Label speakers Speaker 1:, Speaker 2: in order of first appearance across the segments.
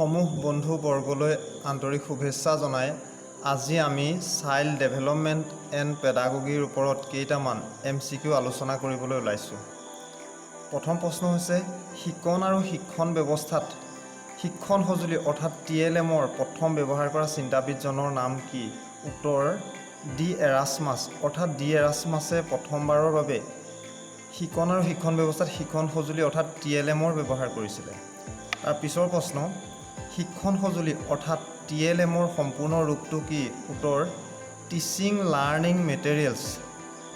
Speaker 1: সমূহ বন্ধুবৰ্গলৈ আন্তৰিক শুভেচ্ছা জনাই আজি আমি চাইল্ড ডেভেলপমেণ্ট এণ্ড পেডাগগীৰ ওপৰত কেইটামান MCQ আলোচনা কৰিবলৈ ওলাইছোঁ। প্ৰথম প্ৰশ্ন হৈছে শিক্ষণ আৰু শিক্ষণ ব্যৱস্থাত শিক্ষণ সঁজুলি অৰ্থাৎ TLMৰ প্ৰথম ব্যৱহাৰ কৰা চিন্তাবিদজনৰ নাম কি? উত্তৰ ডি এৰাছমাছ অৰ্থাৎ ডি এৰাছমাছে প্ৰথমবাৰৰ বাবে শিক্ষণ আৰু শিক্ষণ ব্যৱস্থাত শিক্ষণ সঁজুলি অৰ্থাৎ TLMৰ ব্যৱহাৰ কৰিছিলে। তাৰ পিছৰ প্ৰশ্ন শিক্ষণ সঁজুলি অৰ্থাৎ TLMৰ সম্পূৰ্ণ ৰূপটো কি? উত্তৰ টিচিং লাৰ্ণিং মেটেৰিয়েলছ।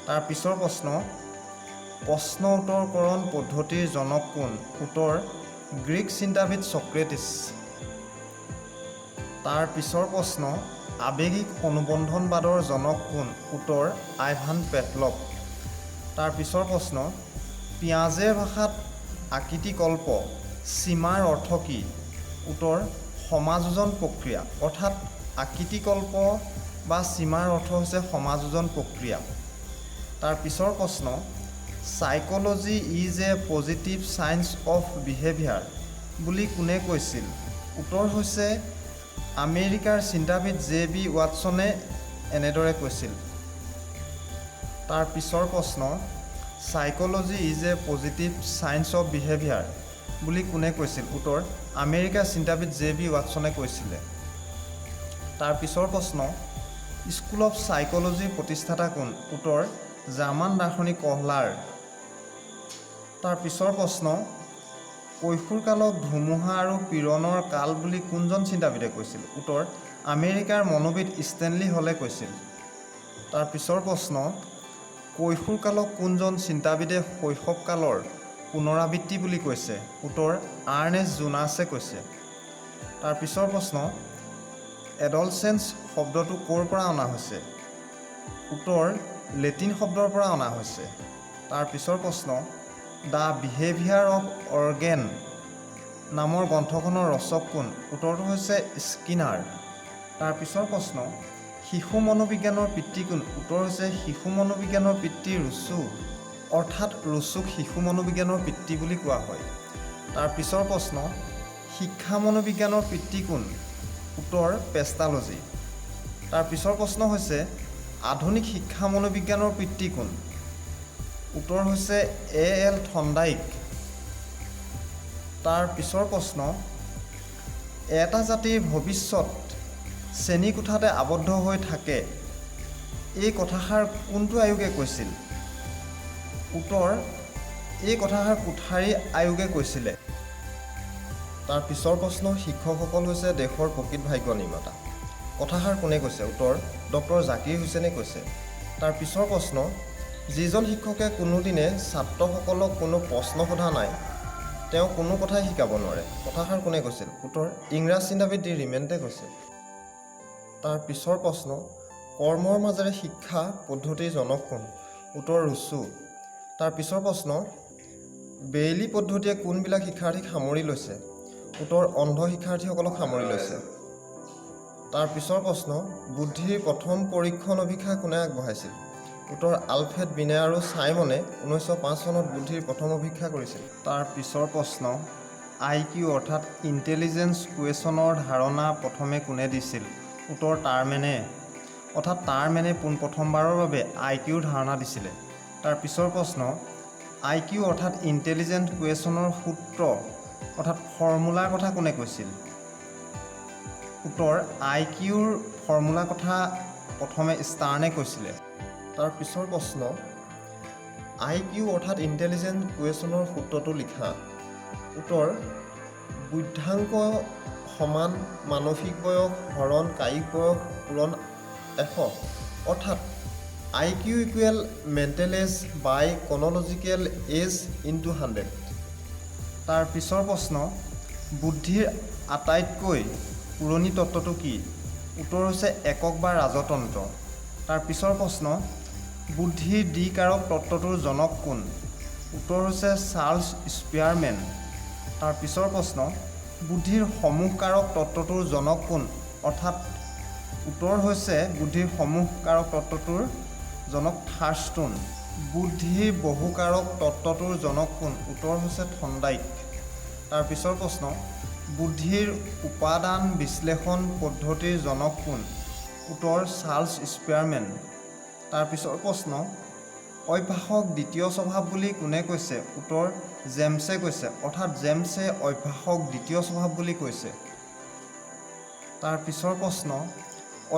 Speaker 1: তাৰ পিছৰ প্ৰশ্ন উত্তৰকৰণ পদ্ধতিৰ জনক কোন? উত্তৰ গ্ৰীক চিন্তাবিদ ছক্ৰেটিছ। তাৰ পিছৰ প্ৰশ্ন আৱেগিক অনুবন্ধনবাদৰ জনক কোন? উত্তৰ আইভান পেভলভ। তাৰ পিছৰ প্ৰশ্ন পিয়াজেৰ ভাষাত আকৃতিকল্প সীমাৰ অৰ্থ কি? উত্তৰ সমাযোজন প্ৰক্ৰিয়া অৰ্থাৎ আকৃতিকল্প বা সীমাৰ অৰ্থ হৈছে সমাযোজন প্ৰক্ৰিয়া। তাৰ পিছৰ প্ৰশ্ন psychology is a positive science of behaviour বুলি কোনে কৈছিল? উত্তৰ হৈছে আমেৰিকাৰ চিন্তাবিদ J.B. ৱাটছনে এনেদৰে কৈছিল। তাৰ পিছৰ প্ৰশ্ন psychology is a positive science of behaviour বুলি কোনে কৈছিল? উত্তৰ আমেৰিকাৰ চিন্তাবিদ J.B. ৱাটছনে কৈছিলে। তাৰ পিছৰ প্ৰশ্ন স্কুল অফ সাইক'লজিৰ প্ৰতিষ্ঠাতা কোন? উত্তৰ জাৰ্মান দাৰ্শনিক কহলাৰ। তাৰ পিছৰ প্ৰশ্ন কৈশোৰকালক ধুমুহা আৰু পীড়নৰ কাল বুলি কোনজন চিন্তাবিদে কৈছিল? উত্তৰ আমেৰিকাৰ মনোবিদ ষ্টেনলি হলে কৈছিল। তাৰ পিছৰ প্ৰশ্ন কৈশোৰকালক কোনজন চিন্তাবিদে শৈশৱকালৰ পুনৰাবৃত্তি বুলি কৈছে? উত্তৰ আৰ্নেষ্ট জোনাছে কৈছে। তাৰ পিছৰ প্ৰশ্ন এডলছেন্স শব্দটো ক'ৰ পৰা অনা হৈছে? উত্তৰ লেটিন শব্দৰ পৰা অনা হৈছে। তাৰ পিছৰ প্ৰশ্ন দ্য বিহেভিয়াৰ অফ অৰ্গেন নামৰ গ্ৰন্থখনৰ ৰচক কোন? উত্তৰটো হৈছে স্কিনাৰ। তাৰ পিছৰ প্ৰশ্ন শিশু মনোবিজ্ঞানৰ পিতৃ কোন? উত্তৰ হৈছে শিশু মনোবিজ্ঞানৰ পিতৃ ৰুছো অৰ্থাৎ ৰুছোক শিশু মনোবিজ্ঞানৰ পিতৃ বুলি কোৱা হয়। তাৰ পিছৰ প্ৰশ্ন শিক্ষা মনোবিজ্ঞানৰ পিতৃ কোন? উত্তৰ পেষ্টালজি। তাৰ পিছৰ প্ৰশ্ন হৈছে আধুনিক শিক্ষা মনোবিজ্ঞানৰ পিতৃ কোন? উত্তৰ হৈছে A.L. থৰ্ণ্ডাইক। তাৰ পিছৰ প্ৰশ্ন এটা জাতিৰ ভৱিষ্যত শ্ৰেণীকোঠাতে আবদ্ধ হৈ থাকে এই কথাষাৰ কোনটো আয়োগে কৈছিল? উত্তৰ এই কথাষাৰ কোঠাৰী আয়োগে কৈছিলে। তাৰ পিছৰ প্ৰশ্ন শিক্ষকসকল হৈছে দেশৰ প্ৰকৃত ভাগ্য নিৰ্মাতা কথাষাৰ কোনে কৈছে? উত্তৰ ডক্টৰ জাকিৰ হুছেইনে কৈছে। তাৰ পিছৰ প্ৰশ্ন যিজন শিক্ষকে কোনোদিনে ছাত্ৰসকলক কোনো প্ৰশ্ন সোধা নাই তেওঁ কোনো কথাই শিকাব নোৱাৰে কথাষাৰ কোনে কৈছিল? উত্তৰ ইংৰাজ চিন্তাবিদ ডি ৰিমেণ্টে কৈছে। তাৰ পিছৰ প্ৰশ্ন কৰ্মৰ মাজেৰে শিক্ষা পদ্ধতিৰ জনক কোন? উত্তৰ ৰুছো। তাৰ পিছৰ প্ৰশ্ন বেইলি পদ্ধতিয়ে কোনবিলাক শিক্ষাৰ্থীক সামৰি লৈছে? উত্তৰ অন্ধ শিক্ষাৰ্থীসকলক সামৰি লৈছে। তাৰ পিছৰ প্ৰশ্ন বুদ্ধিৰ প্ৰথম পৰীক্ষণ অভিক্ষা কোনে আগবঢ়াইছিল? উত্তৰ আলফ্ৰেড বিনে আৰু চাইমনে 1905 চনত বুদ্ধিৰ প্ৰথম অভিক্ষা কৰিছিল। তাৰ পিছৰ প্ৰশ্ন IQ অৰ্থাৎ ইণ্টেলিজেন্স কুৱেশ্যনৰ ধাৰণা প্ৰথমে কোনে দিছিল? উত্তৰ টাৰমেনে অৰ্থাৎ টাৰমেনে পোনপ্ৰথমবাৰৰ বাবে IQৰ ধাৰণা দিছিলে। তাৰ পিছৰ প্ৰশ্ন IQ অৰ্থাৎ ইণ্টেলিজেন্স কুৱেশ্যনৰ সূত্ৰ অৰ্থাৎ ফৰ্মুলাৰ কথা কোনে কৈছিল? উত্তৰ IQৰ ফৰ্মুলাৰ কথা প্ৰথমে ষ্টাৰ্নে কৈছিলে। তাৰ পিছৰ প্ৰশ্ন IQ অৰ্থাৎ ইণ্টেলিজেন্স কুৱেশ্যনৰ সূত্ৰটো লিখা। উত্তৰ বুদ্ধাংক সমান মানসিক বয়স হৰণ কায়িক বয়স পূৰণ 100 অৰ্থাৎ IQ ইকুৱেল মেণ্টেল এজ বাই ক্ৰনলজিকেল এজ ইনটু 100। তাৰ পিছৰ প্ৰশ্ন বুদ্ধিৰ আটাইতকৈ পুৰণি তত্ত্বটো কি? উত্তৰ হৈছে একক বা ৰাজতন্ত্ৰ। তাৰ পিছৰ প্ৰশ্ন বুদ্ধিৰ দ্বিকাৰক তত্ত্বটোৰ জনক কোন? উত্তৰ হৈছে চাৰ্লছ স্পিয়াৰমেন। তাৰ পিছৰ প্ৰশ্ন বুদ্ধিৰ সমূহকাৰক তত্ত্বটোৰ জনক কোন? অৰ্থাৎ উত্তৰ হৈছে বুদ্ধিৰ সমূহকাৰক তত্ত্বটোৰ জনক থাৰ্ষ্টন। বুদ্ধিৰ বহুকাৰক তত্ত্বটোৰ জনক কোন? উত্তৰ হৈছে থৰ্ণ্ডাইক। তাৰ পিছৰ প্ৰশ্ন বুদ্ধিৰ উপাদান বিশ্লেষণ পদ্ধতিৰ জনক কোন? উত্তৰ চাৰ্লছ স্পিয়াৰমেন। তাৰপিছৰ প্ৰশ্ন, অভ্যাসক দ্বিতীয় স্বভাৱ বুলি কোনে কৈছে? উত্তৰ জেমছে কৈছে, অৰ্থাৎ জেমছে অভ্যাসক দ্বিতীয় স্বভাৱ বুলি কৈছে। তাৰপিছৰ প্ৰশ্ন,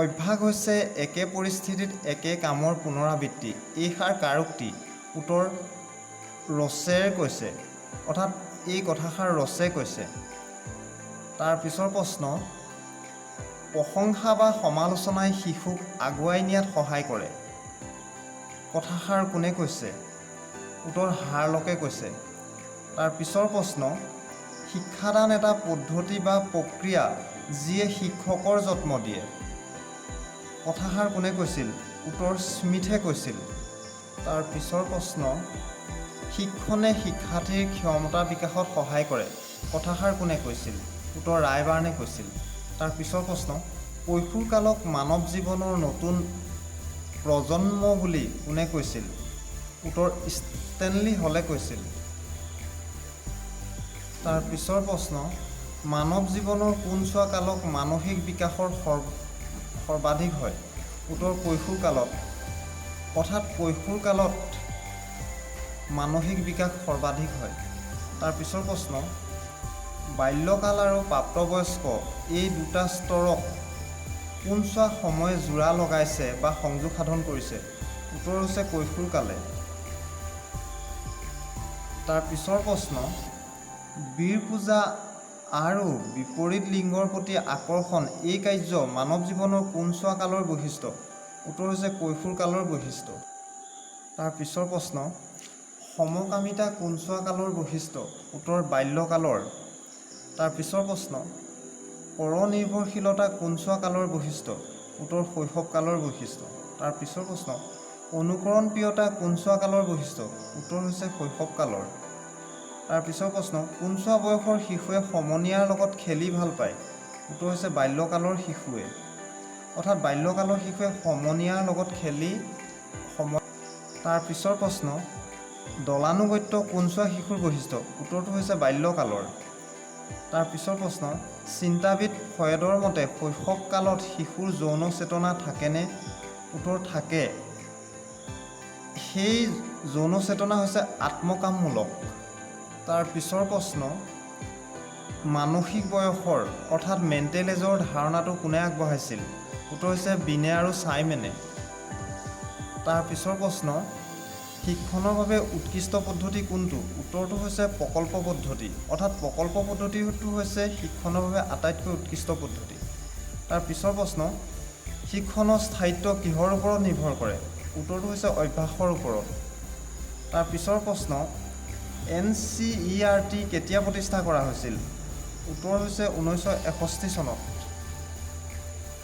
Speaker 1: অভ্যাস হৈছে একে পৰিস্থিতিত একে কামৰ পুনৰাবৃত্তি। এইষাৰ কাৰ উক্তি? উত্তৰ ৰছেৰ কৈছে, অৰ্থাৎ এই কথাষাৰ ৰছে কৈছে। তাৰপিছৰ প্ৰশ্ন, প্ৰশংসা বা সমালোচনাই শিশুক আগুৱাই নিয়াত সহায় কৰে। কথাষাৰ কোনে কৈছে? উত্তৰ হাৰ্লকে কৈছে। তাৰপিছৰ প্ৰশ্ন, শিক্ষাদান এটা পদ্ধতি বা প্ৰক্ৰিয়া যিয়ে শিক্ষকৰ যত্ন দিয়ে। কথাষাৰ কোনে কৈছিল? উত্তৰ স্মিথে কৈছিল। তাৰপিছৰ প্ৰশ্ন, শিক্ষণে শিক্ষাৰ্থীৰ ক্ষমতা বিকাশত সহায় কৰে। কথাষাৰ কোনে কৈছিল? উত্তৰ ৰায়বাৰ্ণে কৈছিল। তাৰপিছৰ প্ৰশ্ন, কৈশোৰকালক মানৱ জীৱনৰ নতুন প্ৰজন্ম বুলি কোনে কৈছিল? উত্তৰ ষ্টেনলি হলে কৈছিল। তাৰপিছৰ প্ৰশ্ন, মানৱ জীৱনৰ কোনছোৱা কালক মানসিক বিকাশৰ সৰ্বাধিক হয়? উত্তৰ কৈশোৰকালত, অৰ্থাৎ কৈশোৰকালত মানসিক বিকাশ সৰ্বাধিক হয়। তাৰপিছৰ প্ৰশ্ন, বাল্যকাল আৰু প্ৰাপ্তবয়স্ক এই দুটা স্তৰক কোনছোৱা সময়ে জোৰা লগাইছে বা সংযোগ সাধন কৰিছে? উত্তৰ হৈছে কৈশোৰকালে। তাৰপিছৰ প্ৰশ্ন, বীৰ পূজা আৰু বিপৰীত লিংগৰ প্ৰতি আকৰ্ষণ এই কাৰ্য মানৱ জীৱনৰ কোনছোৱা কালৰ বৈশিষ্ট্য? উত্তৰ হৈছে কৈশোৰকালৰ বৈশিষ্ট্য। তাৰপিছৰ প্ৰশ্ন, সমকামিতা কোনছোৱা কালৰ বৈশিষ্ট্য? উত্তৰ বাল্যকালৰ। তাৰপিছৰ প্ৰশ্ন, পৰনিৰ্ভৰশীলতা কোনছোৱা কালৰ বৈশিষ্ট্য? উত্তৰ শৈশৱকালৰ বৈশিষ্ট্য। তাৰপিছৰ প্ৰশ্ন, অনুকৰণপ্ৰিয়তা কোনছোৱা কালৰ বৈশিষ্ট্য? উত্তৰ হৈছে শৈশৱকালৰ। তাৰপিছৰ প্ৰশ্ন, কোনছোৱা বয়সৰ শিশুৱে সমনীয়াৰ লগত খেলি ভাল পায়? উত্তৰ হৈছে বাল্যকালৰ শিশুৱে, অৰ্থাৎ বাল্যকালৰ শিশুৱে সমনীয়াৰ লগত খেলি তাৰপিছৰ প্ৰশ্ন, দলানুগত্য কোনছোৱা শিশুৰ বৈশিষ্ট্য? উত্তৰটো হৈছে বাল্যকালৰ। তাৰপিছৰ প্ৰশ্ন, চিন্তাবিদ ফ্ৰয়েডৰ মতে শৈশৱকালত শিশুৰ যৌন চেতনা থাকেনে? উত্তৰ থাকে। সেই যৌন চেতনা হৈছে আত্মকামমূলক। তাৰপিছৰ প্ৰশ্ন, মানসিক বয়সৰ অৰ্থাৎ মেণ্টেল এজৰ ধাৰণাটো কোনে আগবঢ়াইছিল? উত্তৰ হৈছে বিনে আৰু চাইমেনে। তাৰপিছৰ প্ৰশ্ন, শিক্ষণৰ বাবে উৎকৃষ্ট পদ্ধতি কোনটো? উত্তৰটো হৈছে প্ৰকল্প পদ্ধতি, অৰ্থাৎ প্ৰকল্প পদ্ধতিটো হৈছে শিক্ষণৰ বাবে আটাইতকৈ উৎকৃষ্ট পদ্ধতি। তাৰপিছৰ প্ৰশ্ন, শিক্ষণৰ স্থায়িত্ব কিহৰ ওপৰত নিৰ্ভৰ কৰে? উত্তৰটো হৈছে অভ্যাসৰ ওপৰত। তাৰপিছৰ প্ৰশ্ন, NCERT কেতিয়া প্ৰতিষ্ঠা কৰা হৈছিল? উত্তৰ হৈছে 1961 চনত।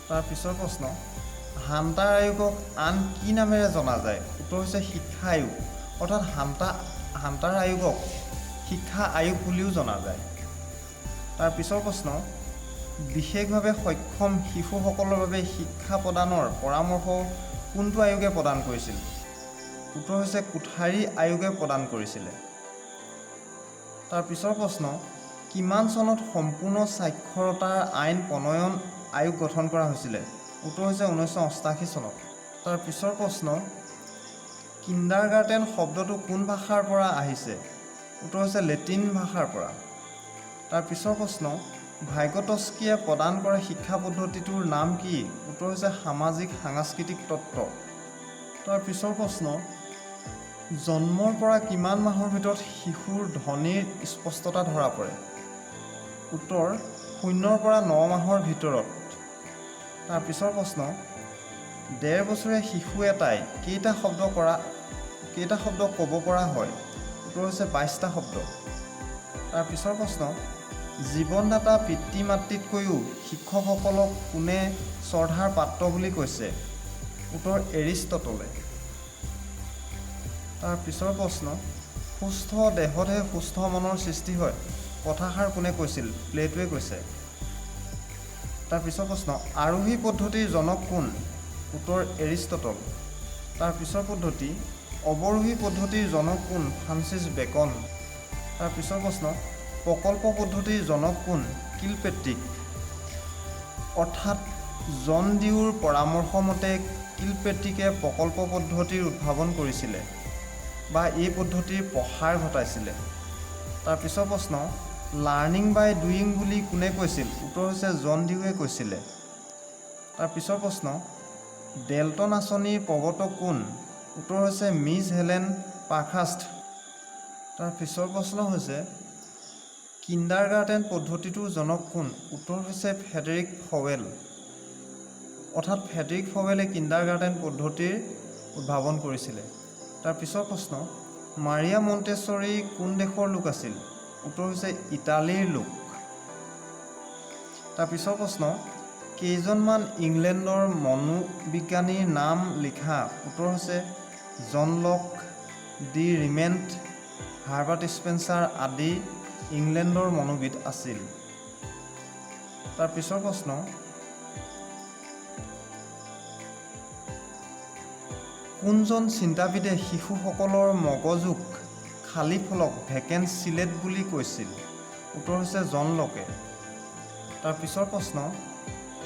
Speaker 1: তাৰপিছৰ প্ৰশ্ন, হাণ্টাৰ আয়োগক আন কি নামেৰে জনা যায়? উত্তৰ হৈছে শিক্ষা আয়োগ, অৰ্থাৎ হাণ্টাৰ আয়োগক শিক্ষা আয়োগ বুলিও জনা যায়। তাৰপিছৰ প্ৰশ্ন, বিশেষভাৱে সক্ষম শিশুসকলৰ বাবে শিক্ষা প্ৰদানৰ পৰামৰ্শ কোনটো আয়োগে প্ৰদান কৰিছিল? উত্তৰ হৈছে কোঠাৰী আয়োগে প্ৰদান কৰিছিলে। তাৰপিছৰ প্ৰশ্ন, কিমান চনত সম্পূৰ্ণ সাক্ষৰতাৰ আইন প্ৰণয়ন আয়োগ গঠন কৰা হৈছিলে? উত্তৰ হৈছে 1988 চনত। তাৰপিছৰ প্ৰশ্ন, কিণ্ডাৰগাৰ্টেন শব্দটো কোন ভাষাৰ পৰা আহিছে? উত্তৰ হৈছে লেটিন ভাষাৰ পৰা। তাৰপিছৰ প্ৰশ্ন, ভাইগটস্কিয়ে প্ৰদান কৰা শিক্ষা পদ্ধতিটোৰ নাম কি? উত্তৰ হৈছে সামাজিক সাংস্কৃতিক তত্ত্ব। তাৰপিছৰ প্ৰশ্ন, জন্মৰ পৰা কিমান মাহৰ ভিতৰত শিশুৰ ধ্বনিৰ স্পষ্টতা ধৰা পৰে? উত্তৰ 0 পৰা 9 মাহৰ ভিতৰত। তাৰপিছৰ প্ৰশ্ন, 1.5 বছৰীয়া শিশু এটাই কেইটা শব্দ ক'ব পৰা হয়? উত্তৰ হৈছে 22টা শব্দ। তাৰপিছৰ প্ৰশ্ন, জীৱনদাতা পিতৃ মাতৃতকৈও শিক্ষকসকলক কোনে শ্ৰদ্ধাৰ পাত্ৰ বুলি কৈছে? উত্তৰ এৰিষ্টটলে। তাৰপিছৰ প্ৰশ্ন, সুস্থ দেহতহে সুস্থ মনৰ সৃষ্টি হয়। কথাষাৰ কোনে কৈছিল? প্লেটোৱে কৈছে। তাৰপিছৰ প্ৰশ্ন, আৰোহী পদ্ধতিৰ জনক কোন? উত্তৰ এৰিষ্টটল। তাৰপিছৰ পদ্ধতি, অৱৰোহী পদ্ধতিৰ জনক কোন? Francis Bacon. তাৰপিছৰ প্ৰশ্ন, প্ৰকল্প পদ্ধতিৰ জনক কোন? কিলপেট্ৰিক অৰ্থাৎ জন ডিউৰ পৰামৰ্শ মতে কিলপেট্ৰিকে প্ৰকল্প পদ্ধতিৰ উদ্ভাৱন কৰিছিলে বা এই পদ্ধতিৰ প্ৰসাৰ ঘটাইছিলে। তাৰ পিছৰ প্ৰশ্ন, লাৰ্ণিং বাই ডুইং বুলি কোনে কৈছিল? উত্তৰ হৈছে জন ডিউৱে কৈছিলে। তাৰ পিছৰ প্ৰশ্ন, ডেল্টন আঁচনিৰ প্ৰৱৰ্তক কোন? উত্তৰ হৈছে মিছ হেলেন পাৰ্কহাৰ্ষ্ট। তাৰ পিছৰ প্ৰশ্ন হৈছে কিণ্ডাৰগাৰ্টেন পদ্ধতিটোৰ জনক কোন? উত্তৰ হৈছে ফ্ৰেডেৰিক ফৱেল। অৰ্থাৎ ফ্ৰেডেৰিক ফৱেলে কিণ্ডাৰগাৰ্টেন পদ্ধতিৰ উদ্ভাৱন কৰিছিলে। তাৰ পিছৰ প্ৰশ্ন, মাৰিয়া মণ্টেছৰী কোন দেশৰ লোক আছিল? উত্তৰ হৈছে ইটালীৰ লোক। তাৰ পিছৰ প্ৰশ্ন, কেইজনমান ইংলেণ্ডৰ মনোবিজ্ঞানীৰ নাম লিখা? উত্তৰ হৈছে জন লক, ডি ৰিমেণ্ট, হাৰ্বাৰ্ট স্পেন্সাৰ আদি ইংলেণ্ডৰ মনোবিদ আছিল। তাৰ পিছৰ প্ৰশ্ন, কোনজন চিন্তাবিদে শিশুসকলৰ মগজুক খালী ফলক ভেকেন্ট চিলেট বুলি কৈছিল? উত্তৰ হৈছে জন লকে। তাৰ পিছৰ প্ৰশ্ন,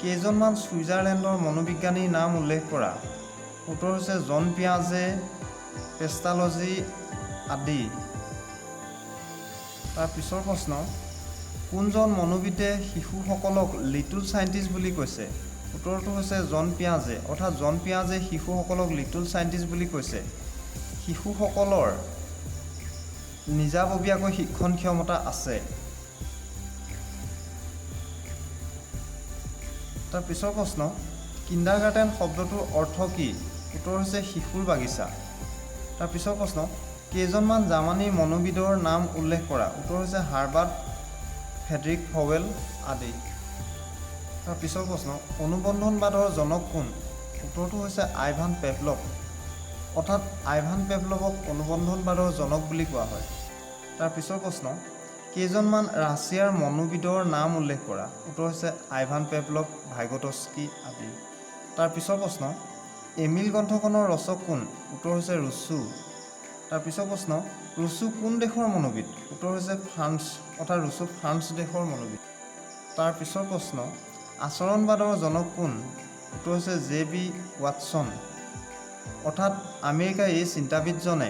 Speaker 1: কেইজনমান ছুইজাৰলেণ্ডৰ মনোবিজ্ঞানীৰ নাম উল্লেখ কৰা? উত্তৰ হৈছে জন পিয়াজে, পেষ্টালজি আদি। তাৰ পিছৰ প্ৰশ্ন, কোনজন মনোবিদে শিশুসকলক লিটল চাইণ্টিষ্ট বুলি কৈছে? উত্তৰটো হৈছে জন পিয়াজে। অৰ্থাৎ জন পিয়াজে শিশুসকলক লিটল চাইণ্টিষ্ট বুলি কৈছে। শিশুসকলৰ নিজাববীয়াকৈ শিক্ষণ ক্ষমতা আছে। তাৰ পিছৰ প্ৰশ্ন, কিণ্ডাৰগাৰ্টেন শব্দটোৰ অৰ্থ কি? উত্তৰ হৈছে শিশুৰ বাগিচা। তাৰ পিছৰ প্ৰশ্ন, কেইজনমান জাৰ্মানীৰ মনোবিদৰ নাম উল্লেখ কৰা? উত্তৰ হৈছে হাৰ্বাৰ্ট, ফ্ৰেডেৰিক ফৱেল আদি। তাৰ পিছৰ প্ৰশ্ন, অনুবন্ধনবাদৰ জনক কোন? উত্তৰটো হৈছে আইভান পেভলভ। অৰ্থাৎ আইভান পেভলভক অনুবন্ধনবাদৰ জনক বুলি কোৱা হয়। তাৰ পিছৰ প্ৰশ্ন, কেইজনমান ৰাছিয়াৰ মনোবিদৰ নাম উল্লেখ কৰা? উত্তৰ হৈছে আইভান পেভলভ, ভাইগটস্কি আদি। তাৰ পিছৰ প্ৰশ্ন, এমিল গ্ৰন্থখনৰ ৰচক কোন? উত্তৰ হৈছে ৰুছো। তাৰ পিছৰ প্ৰশ্ন, ৰুছো কোন দেশৰ মনোবিদ? উত্তৰ হৈছে ফ্ৰান্স। অৰ্থাৎ ৰুছো ফ্ৰান্স দেশৰ মনোবিদ। তাৰ পিছৰ প্ৰশ্ন, আচৰণবাদৰ জনক কোন? উত্তৰ হৈছে জে বি ৱাটছন। অৰ্থাৎ আমেৰিকাৰ এই চিন্তাবিদজনে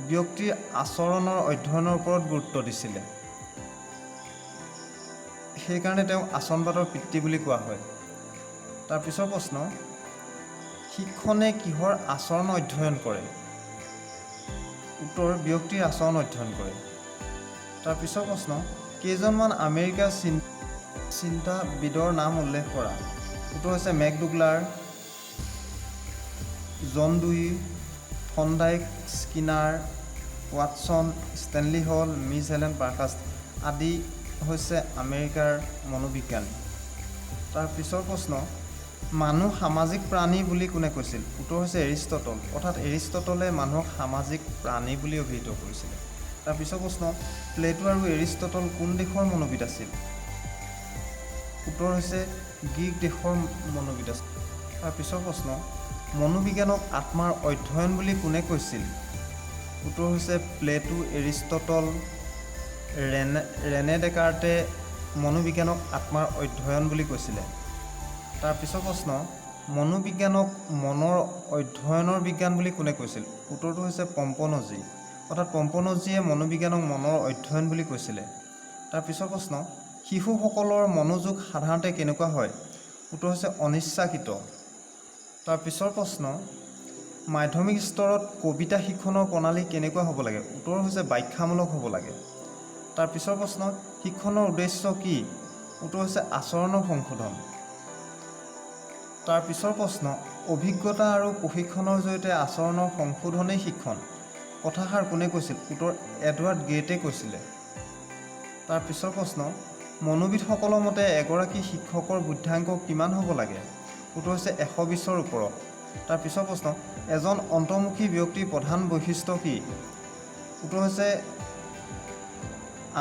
Speaker 1: ব্যক্তিৰ আচৰণৰ অধ্যয়নৰ ওপৰত গুৰুত্ব দিছিলে। সেইকাৰণে তেওঁক আচৰণবাদৰ পিতৃ বুলি কোৱা হয়। তাৰ পিছৰ প্ৰশ্ন, শিক্ষণে কিহৰ আচৰণ অধ্যয়ন কৰে? উত্তৰ ব্যক্তিৰ আচৰণ অধ্যয়ন কৰে। তাৰ পিছৰ প্ৰশ্ন, কেইজনমান আমেৰিকাৰ চিন্তাবিদৰ নাম উল্লেখ কৰা? উত্তৰ হৈছে মেকডুগলাৰ, জন ডুই, থৰ্নডাইক, স্কিনাৰ, ৱাটছন, ষ্টেনলি হল, মিছ হেলেন পাৰ্কহাৰ্ষ্ট আদি হৈছে আমেৰিকাৰ মনোবিজ্ঞানী। তাৰ পিছৰ প্ৰশ্ন, মানুহ সামাজিক প্ৰাণী বুলি কোনে কৈছিল? উত্তৰ হৈছে এৰিষ্টটল। অৰ্থাৎ এৰিষ্টটলে মানুহক সামাজিক প্ৰাণী বুলি অভিহিত কৰিছিলে। তাৰ পিছৰ প্ৰশ্ন, প্লেটো আৰু এৰিষ্টটল কোন দেশৰ মনোবিদ আছিল? উত্তৰ হৈছে গ্ৰীক দেশৰ মনোবিদ আছিল। তাৰ পিছৰ প্ৰশ্ন, মনোবিজ্ঞানক আত্মাৰ অধ্যয়ন বুলি কোনে কৈছিল? উত্তৰ হৈছে প্লেটো, এৰিষ্টটল, ৰেনে ডেকাৰ্টে মনোবিজ্ঞানক আত্মাৰ অধ্যয়ন বুলি কৈছিলে। তাৰ পিছৰ প্ৰশ্ন, মনোবিজ্ঞানক মনৰ অধ্যয়নৰ বিজ্ঞান বুলি কোনে কৈছিল? উত্তৰটো হৈছে পম্পনজি। অৰ্থাৎ পম্পনজিয়ে মনোবিজ্ঞানক মনৰ অধ্যয়ন বুলি কৈছিলে। তাৰ পিছৰ প্ৰশ্ন, শিশুসকলৰ মনোযোগ সাধাৰণতে কেনেকুৱা হয়? উত্তৰ হৈছে অনিচ্ছাকৃত। তাৰ পিছৰ প্ৰশ্ন, মাধ্যমিক স্তৰত কবিতা শিক্ষণৰ প্ৰণালী কেনেকুৱা হ'ব লাগে? উত্তৰ হৈছে ব্যাখ্যামূলক হ'ব লাগে। তাৰ পিছৰ প্ৰশ্ন, শিক্ষণৰ উদ্দেশ্য কি? উত্তৰ হৈছে আচৰণৰ সংশোধন। তাৰ পিছৰ প্ৰশ্ন, অভিজ্ঞতা আৰু প্ৰশিক্ষণৰ জৰিয়তে আচৰণৰ সংশোধনেই শিক্ষণ। কথাষাৰ কোনে কৈছিল? উত্তৰ এডৱাৰ্ড গেইটে কৈছিলে। তাৰ পিছৰ প্ৰশ্ন, মনোবিদসকলৰ মতে এগৰাকী শিক্ষকৰ বুদ্ধাংক কিমান হ'ব লাগে? উত্তৰ হৈছে 120ৰ ওপৰত। তাৰ পিছৰ প্ৰশ্ন, এজন অন্তৰ্মুখী ব্যক্তিৰ প্ৰধান বৈশিষ্ট্য কি? উত্তৰ হৈছে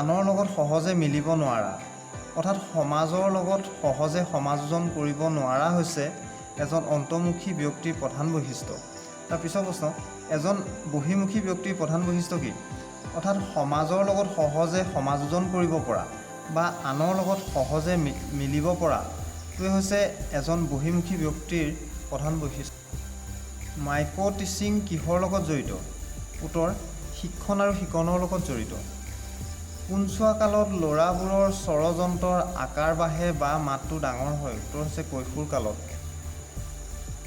Speaker 1: আনৰ লগত সহজে মিলিব নোৱাৰা। অৰ্থাৎ সমাজৰ লগত সহজে সমাযোজন কৰিব নোৱাৰা হৈছে এজন অন্তৰ্মুখী ব্যক্তিৰ প্ৰধান বৈশিষ্ট্য। তাৰ পিছৰ প্ৰশ্ন, এজন বহিৰ্মুখী ব্যক্তিৰ প্ৰধান বৈশিষ্ট্য কি? অৰ্থাৎ সমাজৰ লগত সহজে সমাযোজন কৰিব পৰা বা আনৰ লগত সহজে মিলিব পৰাটোৱে হৈছে এজন বহিমুখী ব্যক্তিৰ প্ৰধান বৈশিষ্ট্য। মাইক্ৰ' টিচিং কিহৰ লগত জড়িত? উত্তৰ শিক্ষণ আৰু শিকনৰ লগত জড়িত। কোনছোৱা কালত ল'ৰাবোৰৰ স্বৰযন্ত্ৰৰ আকাৰ বাঢ়ে বা মাতটো ডাঙৰ হয়? উত্তৰ হৈছে কৈশোৰ কালত।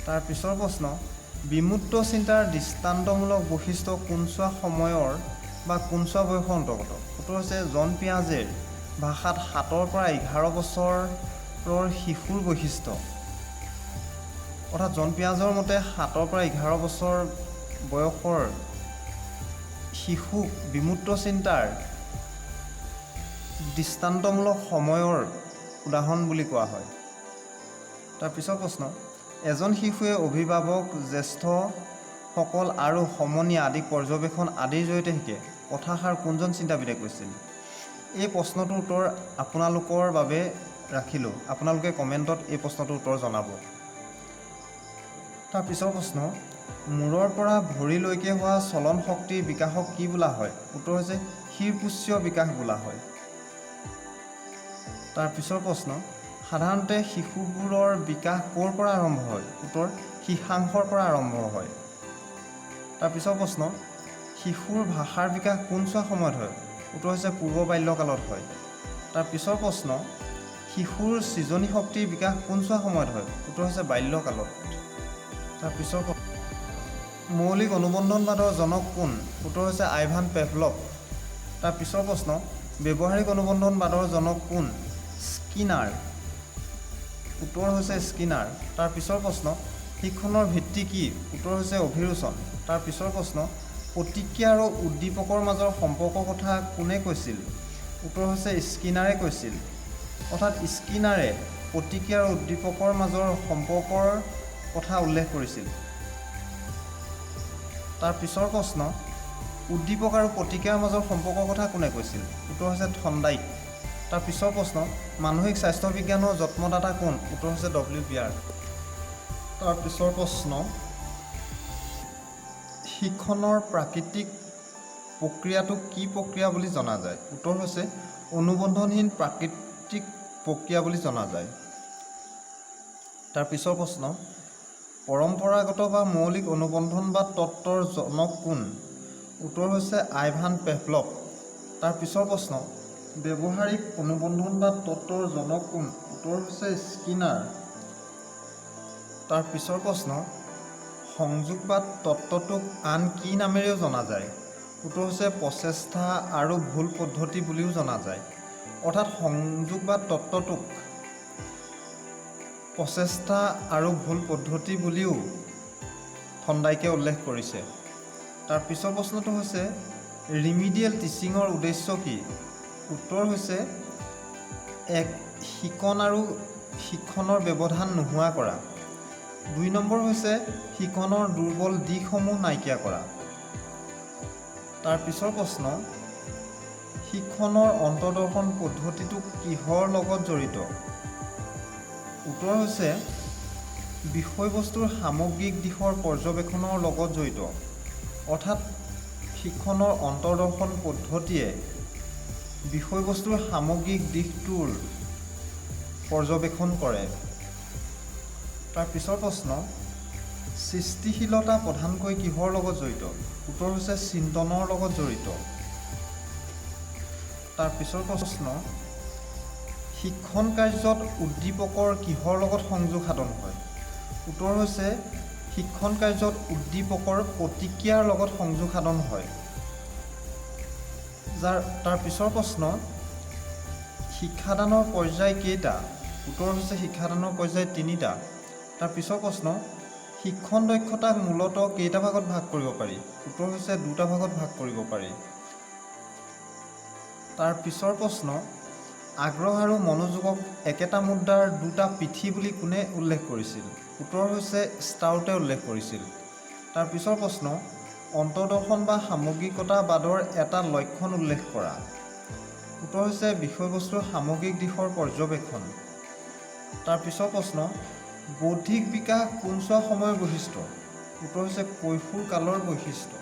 Speaker 1: তাৰ পিছৰ প্ৰশ্ন, বিমূৰ্ত চিন্তাৰ দৃষ্টান্তমূলক বৈশিষ্ট্য কোনছোৱা সময়ৰ বা কোনছোৱা বয়সৰ অন্তৰ্গত? উত্তৰ হৈছে জন পিয়াজেৰ ভাষাত 7 পৰা 11 বছৰৰ শিশুৰ বৈশিষ্ট্য। অৰ্থাৎ জন পিয়াজৰ মতে 7 পৰা 11 বছৰ বয়সৰ শিশুক বিমূৰ্ত চিন্তাৰ দৃষ্টান্তমূলক সময়ৰ উদাহৰণ বুলি কোৱা হয়। তাৰপিছৰ প্ৰশ্ন, এজন শিশুৱে অভিভাৱক, জ্যেষ্ঠসকল আৰু সমনীয়া আদিক পৰ্যবেক্ষণ আদিৰ জৰিয়তে শিকে। কথাষাৰ কোনজন চিন্তাবিদে কৈছিল? এই প্ৰশ্নটোৰ উত্তৰ আপোনালোকৰ বাবে ৰাখিলোঁ। আপোনালোকে কমেণ্টত এই প্ৰশ্নটোৰ উত্তৰ জনাব। তাৰপিছৰ প্ৰশ্ন, মূৰৰ পৰা ভৰিলৈকে হোৱা চলন শক্তিৰ বিকাশক কি বোলা হয়? উত্তৰ হৈছে শিৰপুচ্ছীয় বিকাশ বোলা হয়। তাৰপিছৰ প্ৰশ্ন, সাধাৰণতে শিশুবোৰৰ বিকাশ ক'ৰ পৰা আৰম্ভ হয়? উত্তৰ শিশাংশৰ পৰা আৰম্ভ হয়। তাৰপিছৰ প্ৰশ্ন, শিশুৰ ভাষাৰ বিকাশ কোনছোৱা সময়ত হয়? উত্তৰ হৈছে পূৰ্ব বাল্যকালত হয়। তাৰপিছৰ প্ৰশ্ন, শিশুৰ সৃজনী শক্তিৰ বিকাশ কোনছোৱা সময়ত হয়? উত্তৰ হৈছে বাল্যকালত। তাৰপিছৰ মৌলিক অনুবন্ধনবাদৰ জনক কোন? উত্তৰ হৈছে আইভান পেভলভ। তাৰপিছৰ প্ৰশ্ন, ব্যৱহাৰিক অনুবন্ধনবাদৰ জনক কোন? স্কিনাৰ। উত্তৰ হৈছে স্কিনাৰ। তাৰপিছৰ প্ৰশ্ন, শিক্ষণৰ ভিত্তি কি? উত্তৰ হৈছে অভিৰোচন। তাৰপিছৰ প্ৰশ্ন, প্ৰতিক্ৰিয়া আৰু উদ্দীপকৰ মাজৰ সম্পৰ্কৰ কথা কোনে কৈছিল? উত্তৰ হৈছে স্কিনাৰে কৈছিল। অৰ্থাৎ স্কিনাৰে প্ৰতিক্ৰিয়া আৰু উদ্দীপকৰ মাজৰ সম্পৰ্কৰ কথা উল্লেখ কৰিছিল। তাৰপিছৰ প্ৰশ্ন, উদ্দীপক আৰু প্ৰতিক্ৰিয়াৰ মাজৰ সম্পৰ্কৰ কথা কোনে কৈছিল? উত্তৰ হৈছে থণ্ডাইক। তাৰপিছৰ প্ৰশ্ন, মানসিক স্বাস্থ্য বিজ্ঞানৰ জন্মদাতা কোন? উত্তৰ হৈছে ডব্লিউ বিয়াৰ। তাৰপিছৰ প্ৰশ্ন, শিক্ষণৰ প্ৰাকৃতিক প্ৰক্ৰিয়াটোক কি প্ৰক্ৰিয়া বুলি জনা যায়? উত্তৰ হৈছে অনুবন্ধনহীন প্ৰাকৃতিক প্ৰক্ৰিয়া বুলি জনা যায়। তাৰপিছৰ প্ৰশ্ন, পৰম্পৰাগত বা মৌলিক অনুবন্ধনবাদ তত্ত্বৰ জনক কোন? উত্তৰ হৈছে আইভান পেভলভ। তাৰপিছৰ প্ৰশ্ন, ব্যৱহাৰিক অনুবন্ধনবাদ তত্ত্বৰ জনক কোন? উত্তৰ হৈছে স্কিনাৰ। তাৰপিছৰ প্ৰশ্ন, সংযোগবাদ তত্ত্বটোক আন কি নামেৰেও জনা যায়? উত্তৰ হৈছে প্ৰচেষ্টা আৰু ভুল পদ্ধতি বুলিও জনা যায়। অৰ্থাৎ সংযোগবাদ তত্ত্বটোক প্ৰচেষ্টা আৰু ভুল পদ্ধতি বুলিও থণ্ডাইকে উল্লেখ কৰিছে। তাৰপিছৰ প্ৰশ্নটো হৈছে ৰিমিডিয়েল টিচিঙৰ উদ্দেশ্য কি? উত্তৰ হৈছে শিকন আৰু শিক্ষণৰ ব্যৱধান নোহোৱা কৰা। 2 নম্বৰ হৈছে শিকনৰ দুৰ্বল দিশসমূহ নাইকিয়া কৰা। তাৰপিছৰ প্ৰশ্ন, শিক্ষণৰ অন্তৰ্দৰ্শন পদ্ধতিটো কিহৰ লগত জড়িত? উত্তৰ হৈছে বিষয়বস্তুৰ সামগ্ৰিক দিশৰ পৰ্যবেক্ষণৰ লগত জড়িত। অৰ্থাৎ শিক্ষণৰ অন্তৰ্দৰ্শন পদ্ধতিয়ে বিষয়বস্তুৰ সামগ্ৰিক দিশটোৰ পৰ্যবেক্ষণ কৰে। তাৰপিছৰ প্ৰশ্ন, সৃষ্টিশীলতা প্ৰধানকৈ কিহৰ লগত জড়িত? উত্তৰ হৈছে চিন্তনৰ লগত জড়িত। তাৰপিছৰ প্ৰশ্ন, শিক্ষণ কাৰ্যত উদ্দীপকৰ কিহৰ লগত সংযোগ সাধন হয়? উত্তৰ হৈছে শিক্ষণ কাৰ্যত উদ্দীপকৰ প্ৰতিক্ৰিয়াৰ লগত সংযোগ সাধন হয়। তাৰপিছৰ প্ৰশ্ন, শিক্ষাদানৰ পৰ্যায় কেইটা? উত্তৰ হৈছে শিক্ষাদানৰ পৰ্যায় 3টা। তাৰপিছৰ প্ৰশ্ন, শিক্ষণ দক্ষতাক মূলতঃ কেইটা ভাগত ভাগ কৰিব পাৰি? উত্তৰ হৈছে 2টা ভাগত ভাগ কৰিব পাৰি। তাৰপিছৰ প্ৰশ্ন, আগ্ৰহ আৰু মনোযোগক একেটা মুদ্ৰাৰ 2টা পিঠি বুলি কোনে উল্লেখ কৰিছিল? উত্তৰ হৈছে ষ্টাউটে উল্লেখ কৰিছিল। তাৰপিছৰ প্ৰশ্ন, অন্তৰ্দৰ্শন বা সামগ্ৰিকতাবাদৰ এটা লক্ষণ উল্লেখ কৰা। উত্তৰ হৈছে বিষয়বস্তুৰ সামগ্ৰিক দিশৰ পৰ্যবেক্ষণ। তাৰপিছৰ প্ৰশ্ন, বৌদ্ধিক বিকাশ কোনছোৱা সময়ৰ বৈশিষ্ট্য? উত্তৰ হৈছে কৈশোৰ কালৰ বৈশিষ্ট্য।